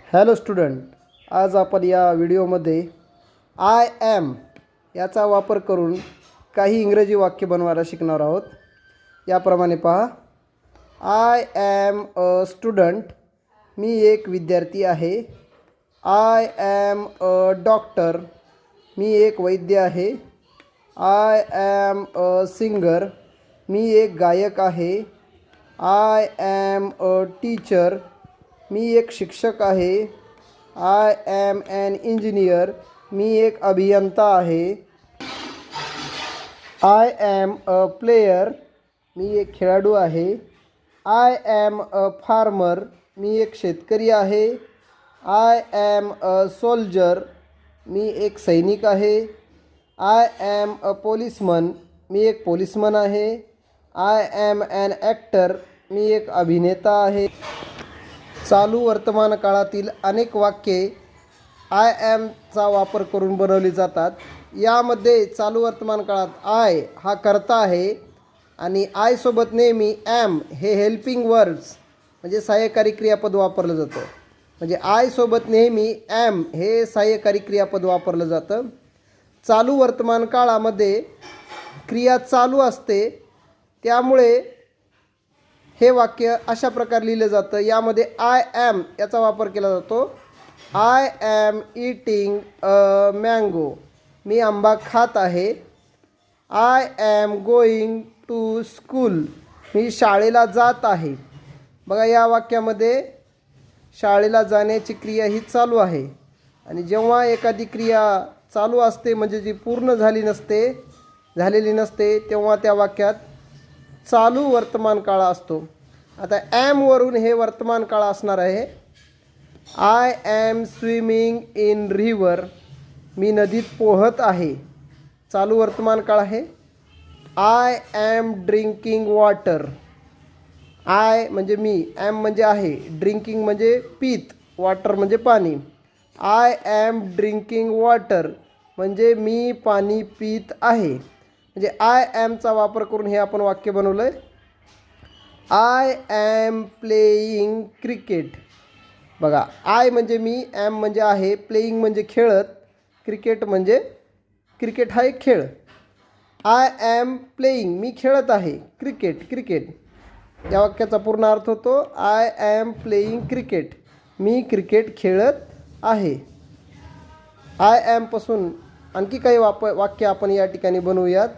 Hello student, आज आपण या व्हिडिओमध्ये आय ॲम याचा वापर करून काही इंग्रजी वाक्य बनवायला शिकणार आहोत. याप्रमाणे पहा. आय ॲम अ स्टुडंट, मी एक विद्यार्थी आहे. आय ॲम अ डॉक्टर, मी एक वैद्य आहे. आय ॲम अ सिंगर, मी एक गायक आहे. आय ॲम अ टीचर, मी एक शिक्षक आहे. आय ॲम ॲन इंजिनियर, मी एक अभियंता आहे. आय ॲम अ प्लेयर, मी एक खेळाडू आहे. आय ॲम अ फार्मर, मी एक शेतकरी आहे. आय ॲम अ सोल्जर, मी एक सैनिक आहे. आय ॲम अ पोलिसमन, मी एक पोलिसमन आहे. आय ॲम ॲन ॲक्टर, मी एक अभिनेता आहे. चालू वर्तमान काळातील अनेक वाक्ये आय ॲमचा वापर करून बनवली जातात. यामध्ये चालू वर्तमान काळात आय हा कर्ता आहे आणि आयसोबत नेहमी ॲम हे हेल्पिंग वर्ड्स म्हणजे सहाय्यकारी क्रियापद वापरलं जातं. म्हणजे आयसोबत नेहमी ॲम हे सहाय्यकारी क्रियापद वापरलं जातं. चालू वर्तमान काळामध्ये क्रिया चालू असते, त्यामुळे हे वाक्य अशा प्रकारे लिहिलं जातं. यामध्ये आय ॲम याचा वापर केला जातो. I am eating a mango, मी आंबा खात आहे. I am going to school, मी शाळेला जात आहे. बघा, या वाक्यामध्ये शाळेला जाण्याची क्रिया ही चालू आहे. आणि जेव्हा एखादी क्रिया चालू असते म्हणजे जी पूर्ण झालेली नसते, तेव्हा त्या वाक्यात चालू वर्तमान काळ असतो. आता ॲमवरून हे वर्तमान काळ असणार आहे. I am swimming in river, मी नदीत पोहत आहे. चालू वर्तमान काळ आहे. I am drinking water, I म्हणजे मी, ॲम म्हणजे आहे, ड्रिंकिंग म्हणजे पीत, वॉटर म्हणजे पाणी. आय ॲम ड्रिंकिंग वॉटर म्हणजे मी पाणी पीत आहे. म्हणजे आय ॲमचा वापर करून हे आपण वाक्य बनवलं आहे. I am playing cricket. बघा, आय म्हणजे मी, ॲम म्हणजे आहे, प्लेईंग म्हणजे खेळत, क्रिकेट म्हणजे क्रिकेट हा एक खेळ. आय ॲम प्लेईंग, मी खेळत आहे क्रिकेट. या वाक्याचा पूर्ण अर्थ होतो I am playing cricket, me cricket खेळत आहे. आय ॲमपासून आणखी काही वाक्य आपण या ठिकाणी बनवूयात.